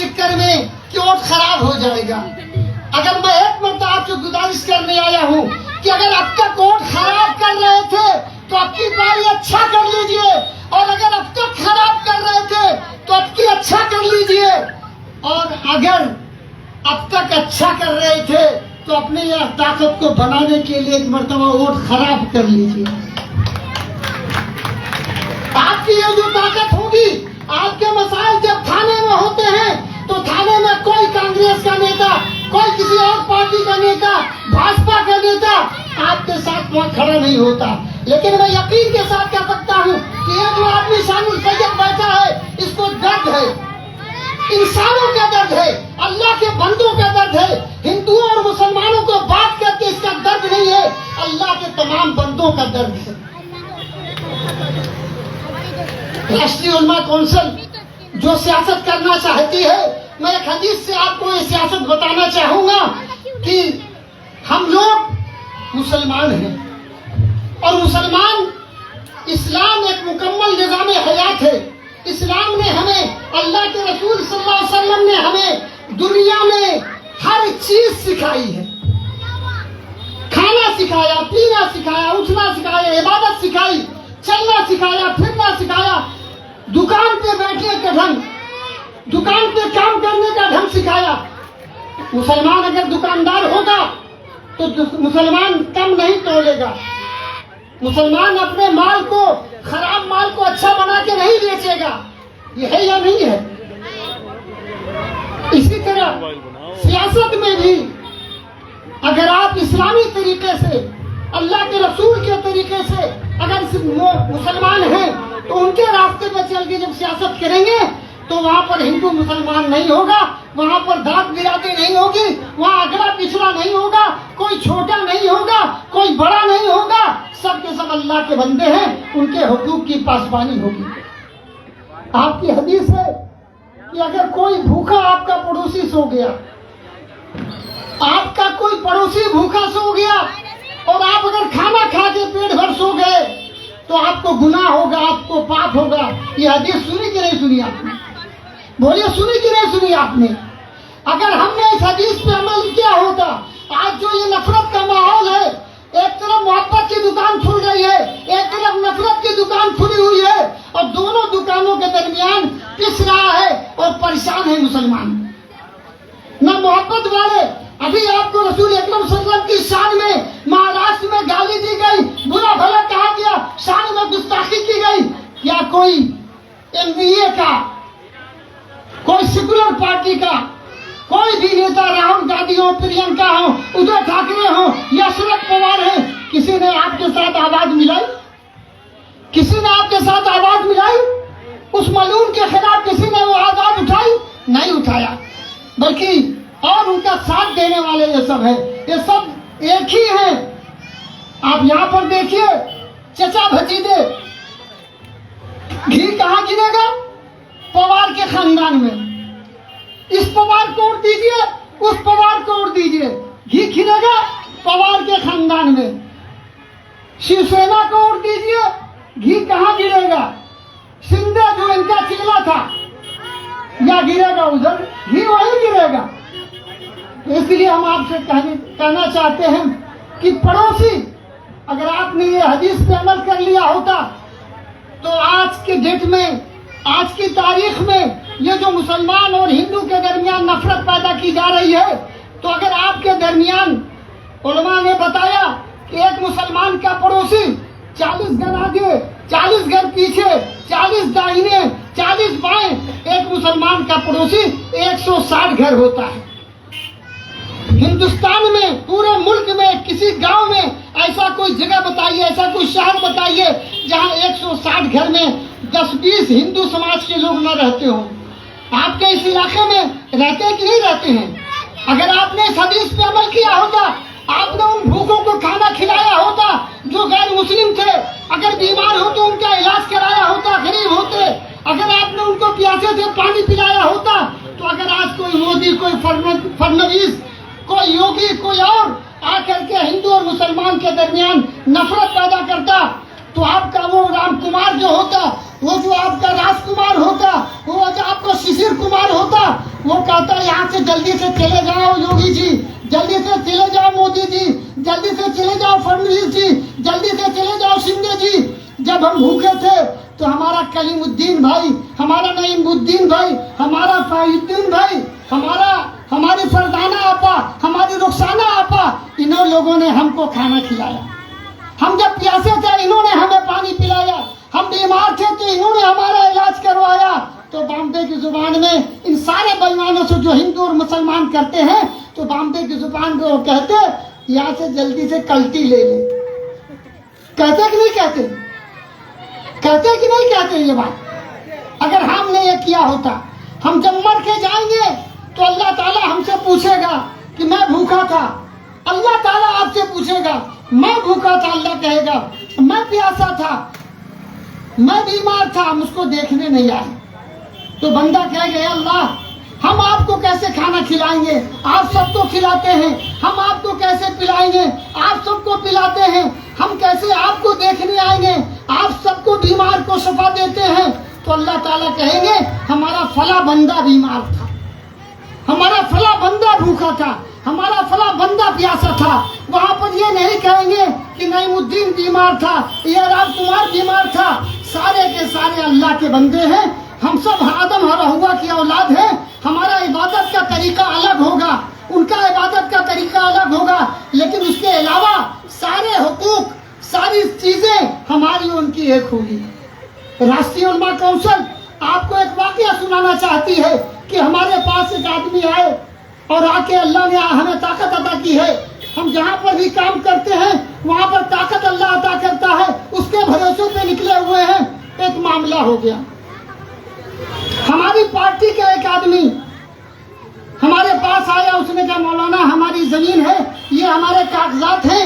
चक्कर में कि वोट खराब हो जाएगा। अगर मैं एक मरतबा आपसे गुजारिश करने आया हूँ कि अगर अब तक वोट खराब कर रहे थे तो अब की बारी अच्छा कर लीजिए, और अगर अब तक खराब कर रहे थे तो अब की अच्छा कर लीजिए, और अगर अब तक अच्छा कर रहे थे तो अपने यह ताकत को बनाने के लिए एक मरतबा वोट खराब कर लीजिए। आपकी ये जो ताकत होगी, आपके मसाइल जब थाने में होते हैं तो थाने में कोई कांग्रेस का नेता, कोई किसी और पार्टी का नेता, भाजपा का नेता आपके साथ वहाँ खड़ा नहीं होता। लेकिन मैं यकीन के साथ कह सकता हूँ कि ये जो आदमी शामिल सैयद बैठा है, इसको दर्द है, इंसानों का दर्द है, अल्लाह के बंदों का दर्द है। हिंदुओं और मुसलमानों को बात करके इसका दर्द नहीं है, अल्लाह के तमाम बंदों का दर्द है। राष्ट्रीय उलमा कौंसिल जो सियासत करना चाहती है, मैं एक हदीस से आपको ये सियासत बताना चाहूंगा कि हम लोग मुसलमान हैं, और मुसलमान, इस्लाम एक मुकम्मल निज़ाम हयात है। इस्लाम ने हमें, अल्लाह के रसूल सल्लल्लाहु अलैहि वसल्लम ने हमें दुनिया में हर चीज सिखाई है। खाना सिखाया, पीना सिखाया, उठना सिखाया, इबादत सिखाई, चलना सिखाया, फिरना सिखाया, दुकान पे बैठने का ढंग, दुकान पे काम करने का ढंग सिखाया। मुसलमान अगर दुकानदार होगा तो मुसलमान कम नहीं तोलेगा। मुसलमान अपने माल को, खराब माल को अच्छा बना के नहीं बेचेगा। ये है या नहीं है? इसी तरह सियासत में भी अगर आप इस्लामी तरीके से, अल्लाह के रसूल के तरीके से अगर मुसलमान हैं तो उनके रास्ते पर चल के जब सियासत करेंगे तो वहाँ पर हिंदू मुसलमान नहीं होगा, वहाँ पर जात बिरादरी नहीं होगी, वहाँ अगड़ा पिछड़ा नहीं होगा, कोई छोटा नहीं होगा, कोई बड़ा नहीं होगा, सब के सब अल्लाह के बंदे हैं, उनके हुकूक की पासबानी होगी। आपकी हदीस है कि अगर कोई भूखा आपका पड़ोसी सो गया, आपका कोई पड़ोसी भूखा सो गया और आप अगर खाना खा के पेट भर सो गए तो आपको गुनाह होगा, आपको पाप होगा। ये हदीस सुनी कि नहीं सुनी आपने? बोलिए, सुनी कि नहीं सुनी आपने? अगर हमने इस हदीस पे अमल किया होता, आज जो ये नफरत का माहौल है, एक तरफ मोहब्बत की दुकान खुल रही है, एक तरफ नफरत की दुकान खुली हुई है, और दोनों दुकानों के दरमियान पिस रहा है और परेशान है मुसलमान। न मोहब्बत वाले, अभी आपको रसूल अकरम सल्लल्लाहु अलैहि वसल्लम की शान में महाराष्ट्र में गाली दी गई, बुरा भला कहा गया, शान में गुस्ताखी की गई। या कोई एमवीए का, कोई सेकुलर पार्टी का कोई भी नेता, राहुल गांधी हो, प्रियंका हो, उद्धव ठाकरे हो या शरद पवार है, किसी ने आपके साथ आवाज मिलाई? किसी ने आपके साथ आवाज मिलाई? उस मलून के खिलाफ किसी ने वो आवाज उठाई? नहीं उठाया। बल्कि और उनका साथ देने वाले ये सब है, ये सब एक ही हैं। आप यहाँ पर देखिए, चचा भतीजे, घी कहाँ गिरेगा? पवार के खानदान में। इस पवार को उड़ दीजिए, उस पवार को उड़ दीजिए, घी खिलेगा पवार के खानदान में। शिवसेना को उड़ दीजिए, घी कहाँ गिरेगा? शिंदे जो इनका चिल्ला था, या गिरेगा उधर, घी वही गिरेगा। इसलिए हम आपसे कहना चाहते हैं कि पड़ोसी, अगर आपने ये हदीस पे अमल कर लिया होता तो आज के डेट में, आज की तारीख में ये जो मुसलमान और हिंदू के दरमियान नफरत पैदा की जा रही है, तो अगर आपके दरमियान, उलमा ने बताया कि एक मुसलमान का पड़ोसी 40 घर आगे, 40 घर पीछे, 40 दाहिने, 40 बाएं, एक मुसलमान का पड़ोसी 160 घर होता है। हिंदुस्तान में, पूरे मुल्क में, किसी गांव में ऐसा कोई जगह बताइए, ऐसा कोई शहर बताइए जहां 160 घर में 10-20 हिंदू समाज के लोग न रहते हो। आपके इस इलाके में रहते हैं कि नहीं रहते हैं? अगर आपने इस हदीस पे अमल किया होता, आपने उन भूखों को खाना खिलाया होता जो गैर मुस्लिम थे, अगर बीमार हो तो उनका इलाज कराया होता, गरीब होते, अगर आपने उनको प्यासे से पानी पिलाया होता, तो अगर आज कोई मोदी, कोई फडणवीस, कोई योगी, कोई और आकर के हिंदू और मुसलमान के दरमियान नफरत पैदा करता, तो आपका वो राम कुमार जो होता, वो जो आपका राजकुमार होता, वो जो आपका शिशिर कुमार होता, वो कहता है यहाँ से जल्दी से चले जाओ योगी जी, जल्दी से चले जाओ मोदी जी, जल्दी से चले जाओ फडणवीस जी, जल्दी से चले जाओ शिंदे जी। जब हम भूखे थे तो हमारा कलीमुद्दीन भाई, हमारा नईमुद्दीन भाई, हमारा फाहिद्दीन भाई, हमारी फरदाना आपा, हमारी रुखसाना आपा, इन्होंने लोगों ने हमको खाना खिलाया। हम जब प्यासे थे इन्होंने हमें पानी पिलाया। हम बीमार थे तो इन्होंने हमारा इलाज करवाया। तो बॉम्बे की जुबान में इन सारे बेईमानों से जो हिंदू और मुसलमान करते हैं, तो बॉम्बे की जुबान में वो कहते यहाँ से जल्दी से कल्टी ले ले। कहते कि नहीं कहते? कहते कि नहीं कहते ये बात? अगर हमने ये किया होता, हम जब मर के जाएंगे तो अल्लाह ताला हमसे पूछेगा कि मैं भूखा था। अल्लाह ताला आपसे पूछेगा, मैं भूखा था, अल्लाह कहेगा मैं प्यासा था, मैं बीमार था, मुझको देखने नहीं आए। तो बंदा कहेगा अल्लाह हम आपको कैसे खाना खिलाएंगे, आप सबको खिलाते हैं, हम आपको कैसे पिलाएंगे, आप सबको पिलाते हैं, हम कैसे आपको देखने आएंगे, आप सबको बीमार को शफा देते हैं। तो अल्लाह ताला कहेंगे हमारा फला बंदा बीमार था, हमारा फला बंदा भूखा था, हमारा फला बंदा प्यासा था। वहां पर ये नहीं कहेंगे कि नईमुद्दीन बीमार था या राम कुमार बीमार था। सारे के सारे अल्लाह के बंदे हैं, हम सब आदम और हव्वा की औलाद हैं। हमारा इबादत का तरीका अलग होगा, उनका इबादत का तरीका अलग होगा, लेकिन उसके अलावा सारे हुकूक, सारी चीजें हमारी उनकी एक होगी। राष्ट्रीय उलमा कौंसिल आपको एक वाकया सुनाना चाहती है कि हमारे पास एक आदमी आए और आके अल्लाह ने हमें ताकत अता की है। हम जहाँ पर भी काम करते हैं वहाँ पर ताकत अल्लाह अता करता है, उसके भरोसे पे निकले हुए हैं। एक मामला हो गया, हमारी पार्टी का एक आदमी हमारे पास आया। उसने कहा मौलाना हमारी जमीन है, ये हमारे कागजात हैं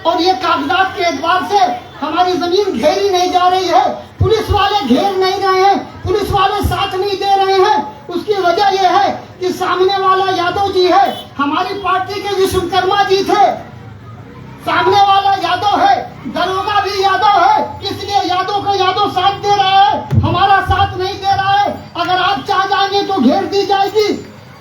और ये कागजात के एतबार से हमारी जमीन घेरी नहीं जा रही है, पुलिस वाले घेर नहीं रहे हैं, पुलिस वाले साथ नहीं दे रहे हैं। उसकी वजह यह है कि सामने वाला यादव जी है, हमारी पार्टी के विश्वकर्मा जी थे, सामने वाला यादव है, दरोगा भी यादव है, इसलिए यादव को यादव साथ दे रहा है, हमारा साथ नहीं दे रहा है। अगर आप चाह जाएंगे तो घेर दी जाएगी।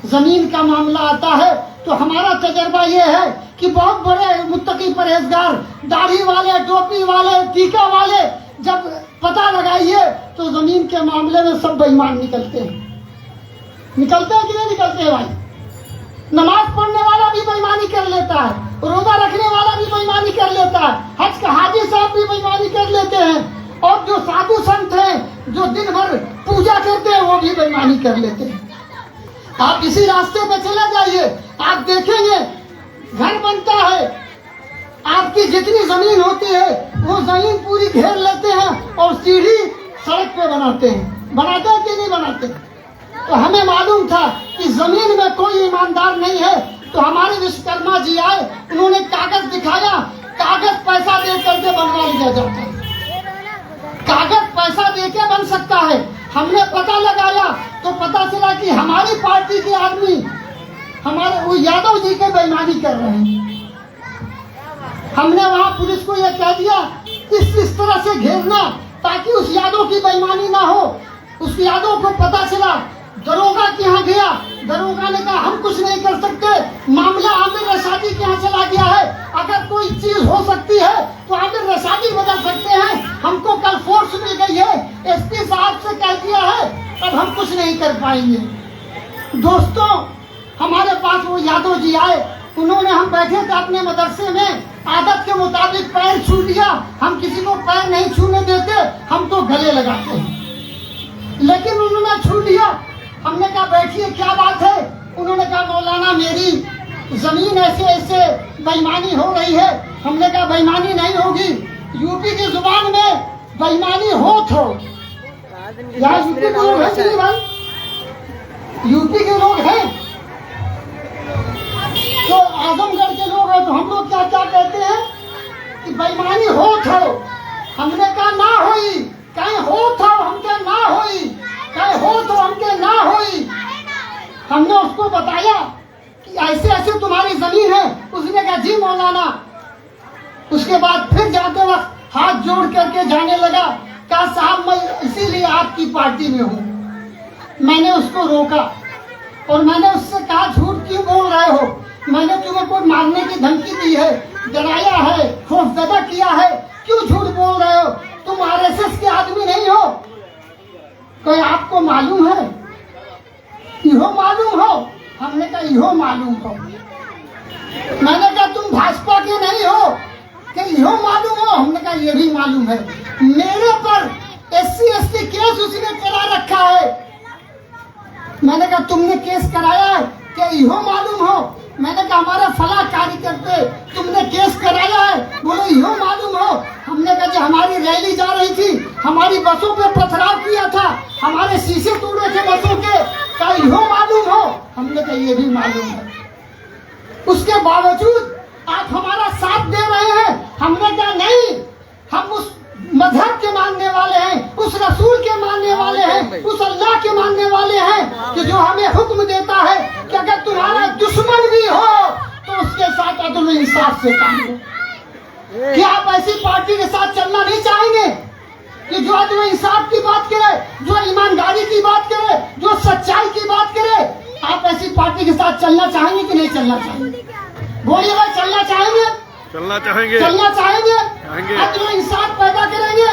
जमीन का मामला आता है तो हमारा तजर्बा ये है कि बहुत बड़े मुत्तकी परहेजगार, दाढ़ी वाले, टोपी वाले, टीका वाले जब पता लगाइए तो जमीन के मामले में सब बेईमान निकलते हैं। निकलते हैं कि नहीं निकलते हैं भाई? नमाज पढ़ने वाला भी बेईमानी कर लेता है, रोजा रखने वाला भी बेईमानी कर लेता है, हज का हाजी साहब भी बेईमानी कर लेते हैं, और जो साधु संत हैं जो दिन भर पूजा करते हैं वो भी बेईमानी कर लेते हैं। आप इसी रास्ते पे चले जाइए, आप देखेंगे घर बनता है, आपकी जितनी जमीन होती है वो जमीन पूरी घेर लेते हैं और सीढ़ी सड़क पे बनाते हैं। बनाते हैं कि नहीं बनाते? तो हमें मालूम था कि जमीन में कोई ईमानदार नहीं है, तो हमारे विश्वकर्मा जी आए, उन्होंने कागज दिखाया, कागज पैसा दे करके बनवा लिया जाता है, कागज पैसा दे के बन सकता है। हमने पता लगाया तो पता चला कि हमारी पार्टी के आदमी हमारे वो यादव जी के बेईमानी कर रहे हैं। हमने वहां पुलिस को यह कह दिया इस तरह से घेरना ताकि उस यादव की बेईमानी ना हो। उस यादव को पता चला, दरोगा के यहाँ गया, दरोगा ने कहा हम कुछ नहीं कर सकते, मामला आमिर रशादी के यहाँ चला गया है, अगर कोई चीज हो सकती है तो आमिर रशादी बदल सकते हैं, हमको कल फोर्स मिल गई है, एसपी साहब से कह दिया है, अब हम कुछ नहीं कर पाएंगे। दोस्तों हमारे पास वो यादव जी आए, उन्होंने, हम बैठे थे अपने मदरसे में, आदत के मुताबिक पैर छू लिया। हम किसी को पैर नहीं छूने देते, हम तो गले लगाते हैं, लेकिन उन्होंने छू लिया। हमने कहा बैठिए क्या बात है? उन्होंने कहा मौलाना मेरी जमीन ऐसे ऐसे बेईमानी हो रही है। हमने कहा बेईमानी नहीं होगी, यूपी की जुबान में बेईमानी हो तो यार यूपी के लोग हैं कि भाई? यूपी के लोग हैं तो आजमगढ़ के लोग हैं, तो हम लोग क्या क्या कहते हैं कि बेईमानी हो तो। हमने कहा ना होई, कहीं हो तो हमके ना होई, कहीं हो तो हमके ना होई। हमने उसको बताया कि ऐसे ऐसे तुम्हारी जमीन है। उसने कहा जी मौलाना। उसके बाद फिर जाते वक्त हाथ जोड़ करके जाने लगा, कहा साहब मैं इसीलिए आपकी पार्टी में हूँ। मैंने उसको रोका, और मैंने उससे कहा झूठ क्यों बोल रहे हो, मैंने तुम्हें कोई मारने की धमकी दी है, डराया है, खौफजदा किया है, क्यों झूठ बोल रहे हो, तुम आरएसएस के आदमी नहीं हो, कोई आपको मालूम है, इहो मालूम हो, हमने कहा इहो मालूम हो, मैंने कहा तुम भाजपा के नहीं हो कि इहो मालूम हो, हमने कहा ये भी मालूम है, मेरे पर SC/ST केस उसने करा रखा है, मैंने कहा तुमने केस कराया है क्या इहो मालूम हो, मैंने कहा हमारे फला कार्यकर्ते तुमने केस कराया है, बोलो इहो मालूम हो, हमने कहा जो हमारी रैली जा रही थी, हमारी बसों पे पथराव किया था, हमारे शीशे तोड़े थे बसों के, क्या इहो मालूम हो, हमने कहा ये भी मालूम है, उसके बावजूद आप हमारा साथ दे रहे हैं, हमने कहा नहीं, हम उस मजहब के मानने वाले हैं, उस रसूल के मानने वाले हैं, उस अल्लाह के मानने वाले हैं कि जो हमें हुक्म देता है कि अगर तुम्हारा दुश्मन भी हो तो उसके साथ अदल इंसाफ से काम लो। क्या आप ऐसी पार्टी के साथ चलना नहीं चाहेंगे कि जो अदल इंसाफ की बात करे, जो ईमानदारी की बात करे, जो सच्चाई की बात करे, आप ऐसी पार्टी के साथ चलना चाहेंगे कि नहीं चलना चाहेंगे? बोलिए भाई, चलना चाहेंगे? चलना चाहेंगे, चलना चाहेंगे, अदल इंसाफ पैदा करेंगे,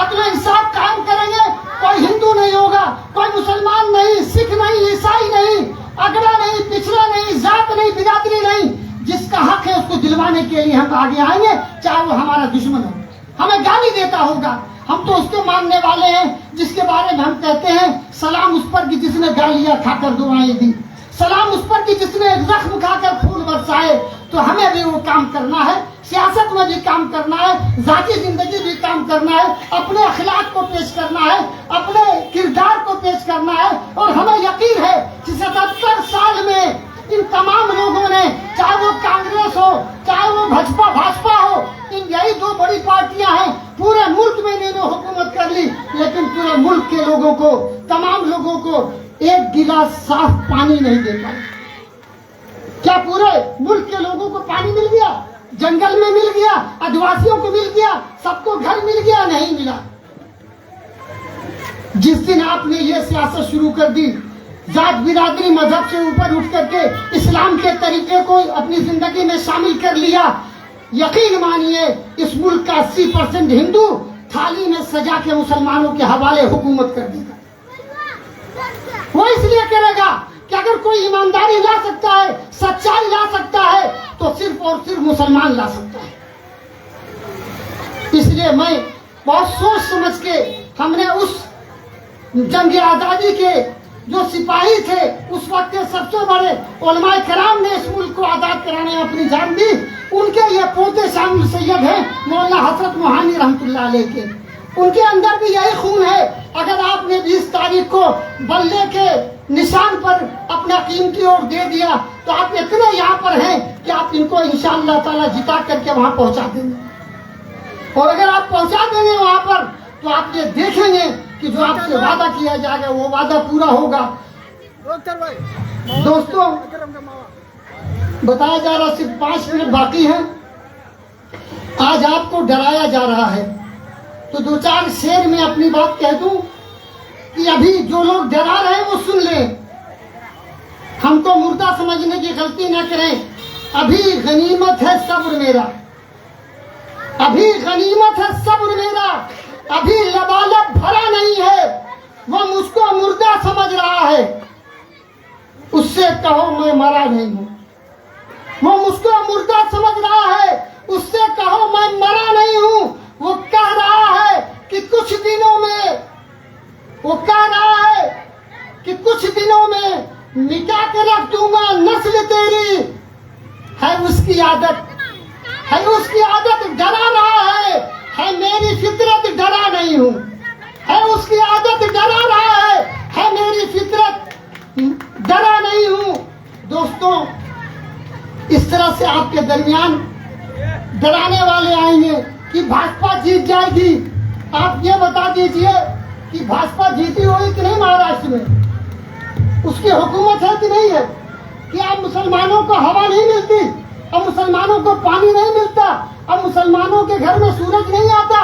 अदल इंसाफ कायम करेंगे, कोई हिंदू नहीं होगा, कोई मुसलमान नहीं, सिख नहीं, ईसाई नहीं, अगड़ा नहीं, पिछड़ा नहीं, जात नहीं, बिरादरी नहीं, जिसका हक है उसको दिलवाने के लिए हम आगे आएंगे, चाहे वो हमारा दुश्मन हो, हमें गाली देता होगा, हम तो उसको मानने वाले हैं जिसके बारे में हम कहते हैं सलाम उस पर कि जिसने गालियां खाकर दुआएं दी, सलाम उस पर कि जिसने जख्म खाकर फूल बरसाए। तो हमें भी वो काम करना है, सियासत में भी काम करना है, जाती जिंदगी भी काम करना है, अपने अखलाक को पेश करना है, अपने किरदार को पेश करना है। और हमें यकीन है कि 77 साल में इन तमाम लोगों ने, चाहे वो कांग्रेस हो, चाहे वो भाजपा हो, इन यही दो बड़ी पार्टियां हैं, पूरे मुल्क में इन्होंने हुकूमत कर ली, लेकिन पूरे मुल्क के लोगों को, तमाम लोगों को एक गिलास साफ पानी नहीं दे पाए। क्या पूरे मुल्क के लोगों को पानी मिल गया? जंगल में मिल गया, आदिवासियों को मिल गया, सबको घर मिल गया? नहीं मिला। जिस दिन आपने ये सियासत शुरू कर दी, जात बिरादरी मजहब से ऊपर उठ करके इस्लाम के तरीके को अपनी जिंदगी में शामिल कर लिया, यकीन मानिए इस मुल्क का 80% हिंदू थाली में सजा के मुसलमानों के हवाले हुकूमत कर देगा। वो इसलिए करेगा कि अगर कोई ईमानदारी ला सकता है, सच्चाई ला सकता है, तो सिर्फ और सिर्फ मुसलमान ला सकता है। इसलिए मैं बहुत सोच समझ के, हमने उस जंग आजादी के जो सिपाही थे, उस वक्त के सबसे बड़े उलमाए कराम ने इस मुल्क को आजाद कराने में अपनी जान दी। उनके ये पोते शामिल सैयद हैं मौलाना हजरत मोहानी रहमतुल्लाह अलैह के, उनके अंदर भी यही खून है। अगर आपने 20 तारीख को बल्ले के निशान पर अपना कीमती वोट दे दिया, तो आप इतने यहाँ पर हैं कि आप इनको इंशाअल्लाह ताला जिता करके वहाँ पहुँचा देंगे। और अगर आप पहुँचा देंगे वहाँ पर, तो आप ये देखेंगे कि जो आपसे वादा किया जाएगा वो वादा पूरा होगा। दोस्तों, बताया जा रहा सिर्फ 5 मिनट बाकी है। आज आपको डराया जा रहा है, तो 2-4 शेर में अपनी बात कह दूं कि अभी जो लोग डरा रहे हैं वो सुन लें, हमको मुर्दा समझने की गलती न करें। अभी गनीमत है सब्र मेरा, अभी गनीमत है सब्र मेरा, अभी लबालब भरा नहीं है, वो मुझको मुर्दा समझ रहा है, उससे कहो मैं मरा नहीं हूं। वो मुझको मुर्दा समझ रहा है, उससे कहो मैं मरा नहीं हूं। वो कह रहा है कि कुछ दिनों में, वो कह रहा है कि कुछ दिनों में मिटा के रख दूंगा नस्ल तेरी। है उसकी आदत, है उसकी आदत, डरा रहा है मेरी फितरत डरा नहीं हूं। है उसकी आदत, डरा रहा है मेरी फितरत डरा नहीं हूं। दोस्तों, इस तरह से आपके दरमियान डराने वाले आएंगे कि भाजपा जीत जाएगी। आप ये बता दीजिए कि भाजपा जीती हुई कि नहीं महाराष्ट्र में? उसकी हुकूमत है कि नहीं है? कि अब मुसलमानों को हवा नहीं मिलती, अब मुसलमानों को पानी नहीं मिलता, अब मुसलमानों के घर में सूरज नहीं आता,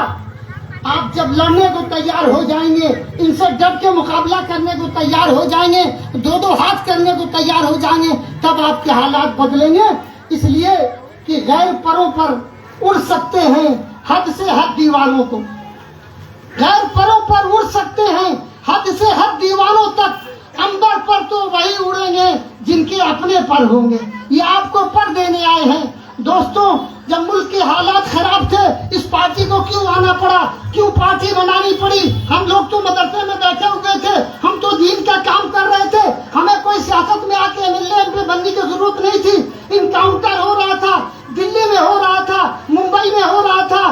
आप जब लड़ने को तैयार हो जाएंगे, इनसे डट के मुकाबला करने को तैयार हो जाएंगे, दो दो हाथ करने को तैयार हो जाएंगे, तब आपके हालात बदलेंगे। इसलिए कि गैर परों पर उड़ सकते हैं हद से हद दीवारों को, गैर परों पर उड़ सकते हैं हद से हद दीवारों तक, अंबर पर तो वही उड़ेंगे जिनके अपने पर होंगे। ये आपको पर देने आए हैं। दोस्तों, जब मुल्क के हालात खराब थे, इस पार्टी को क्यों आना पड़ा, क्यों पार्टी बनानी पड़ी? हम लोग तो मदरसे में बैठे हुए थे, हम तो दीन का काम कर रहे थे, हमें कोई सियासत में आके एमएलए एमपी बनने की जरूरत नहीं थी। इनकाउंटर हो रहा था, दिल्ली में हो रहा था, मुंबई में हो रहा था,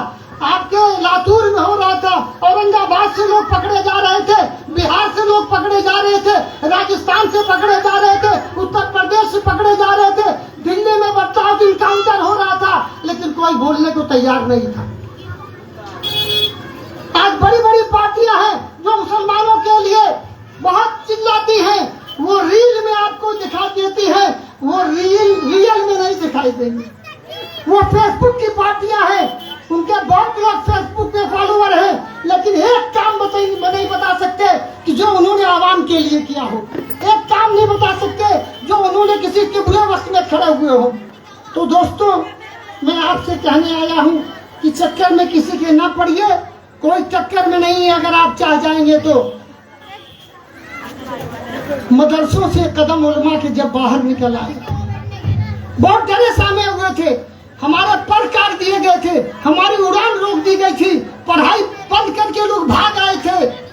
आपके लातूर में हो रहा था, औरंगाबाद से लोग पकड़े जा रहे थे, बिहार से लोग पकड़े जा रहे थे, राजस्थान से पकड़े जा रहे थे, उत्तर प्रदेश से पकड़े जा रहे थे, दिल्ली में बर्ताव इनकाउंटर हो रहा था, लेकिन कोई बोलने को तैयार नहीं था। आज बड़ी बड़ी पार्टियां हैं जो मुसलमानों के लिए बहुत चिल्लाती हैं, वो रील में आपको दिखा देती है, वो रियल में नहीं दिखाई देंगी। वो फेसबुक की पार्टियां हैं, उनके बहुत लोग फेसबुक पे फॉलोअर हैं, लेकिन एक काम नहीं बता सकते कि जो उन्होंने आवाम के लिए किया हो, एक काम नहीं बता सकते जो उन्होंने किसी के बुरे वक्त में खड़े हुए हो। तो दोस्तों, मैं आपसे कहने आया हूं कि चक्कर में किसी के ना पड़िए, कोई चक्कर में नहीं है। अगर आप चाह जाएंगे तो मदरसों से कदम उलमा के जब बाहर निकल आए, बहुत डरे सामे हुए थे, हमारे पर काट दिए गए थे, हमारी उड़ान रोक दी गई थी, पढ़ाई बंद करके लोग भाग आए थे।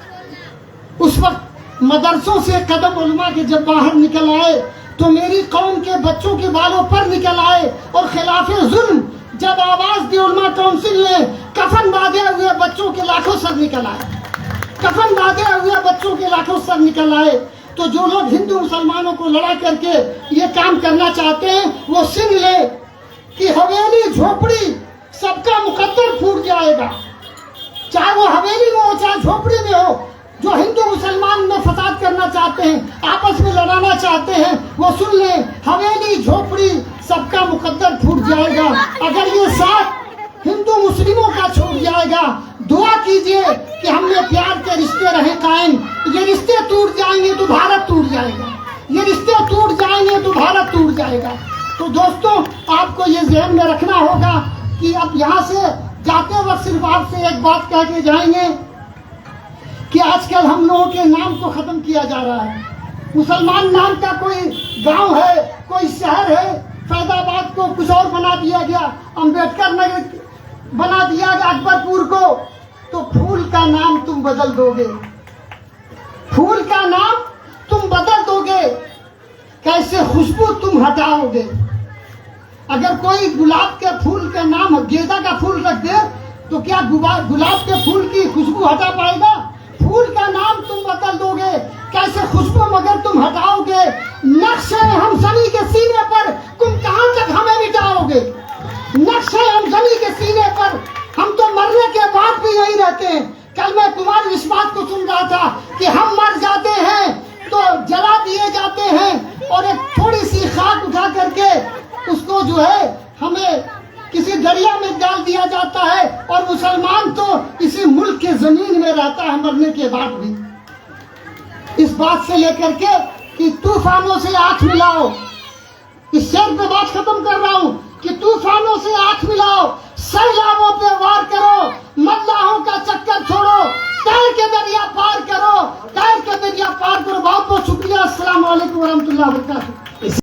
उस वक्त मदरसों से कदम उलमा के जब बाहर निकल आए तो मेरी कौम के बच्चों के बालों पर निकल आए और खिलाफे जुल्म जब आवाज दी उलमा काउंसिल ने, कफन बांधे हुए बच्चों के लाखों सर निकल आए, कफन बांधे हुए बच्चों के लाखों सर निकल आए। तो जो लोग हिंदू मुसलमानों को लड़ा करके ये काम करना चाहते हैं, वो सुन ले कि हवेली झोपड़ी सबका मुकद्दर फूट जाएगा, चाहे वो हवेली में हो चाहे झोपड़ी में हो। जो हिंदू मुसलमान में फसाद करना चाहते हैं, आपस में लड़ाना चाहते हैं, वो सुन ले, हवेली झोपड़ी सबका मुकद्दर फूट जाएगा। अगर ये साथ हिंदू मुस्लिमों का छूट जाएगा, दुआ कीजिए कि हमें प्यार के रिश्ते रहे कायम। ये रिश्ते टूट जाएंगे तो भारत टूट जाएगा, ये रिश्ते टूट जाएंगे तो भारत टूट जाएगा। तो दोस्तों, आपको ये ध्यान में रखना होगा कि अब यहाँ से जाते वक्त सिर्फ आपसे एक बात कह के जाएंगे कि आजकल हम लोगों के नाम को खत्म किया जा रहा है। मुसलमान नाम का कोई गांव है, कोई शहर है, फैजाबाद को कुछ और बना दिया गया, अंबेडकर नगर बना दिया गया, अकबरपुर को। तो फूल का नाम तुम बदल दोगे, फूल का नाम तुम बदल दोगे, कैसे खुशबू तुम हटाओगे? अगर कोई गुलाब के फूल का नाम गेंदा का फूल रख दे तो क्या गुलाब के फूल की खुशबू हटा पाएगा? फूल का नाम तुम बदल दोगे, कैसे खुशबू मगर तुम हटाओगे? नक्शे हम सभी के सीने पर तुम कहां तक हमें मिटाओगे? नक्शे हम सभी के सीने पर, हम तो मरने के बाद भी यही रहते हैं। कल मैं कुमार इस बात को सुन रहा था कि हम मर जाते हैं तो जला दिए जाते हैं और एक थोड़ी सी खाक उठा करके उसको जो है हमें किसी दरिया में डाल दिया जाता है, और मुसलमान तो इसी मुल्क के जमीन में रहता है मरने के बाद भी। इस बात से लेकर के कि तूफानों से आंख मिलाओ, इस शेर पे बात खत्म कर रहा हूँ कि तूफानों से आंख मिलाओ, सैलाबों पे वार करो, मल्लाहों का चक्कर छोड़ो, तैर के दरिया पार करो, तैर के दरिया पार करो। बहुत बहुत शुक्रिया। अस्सलाम वालेकुम वरहमतुल्लाहि वबरकातुहू।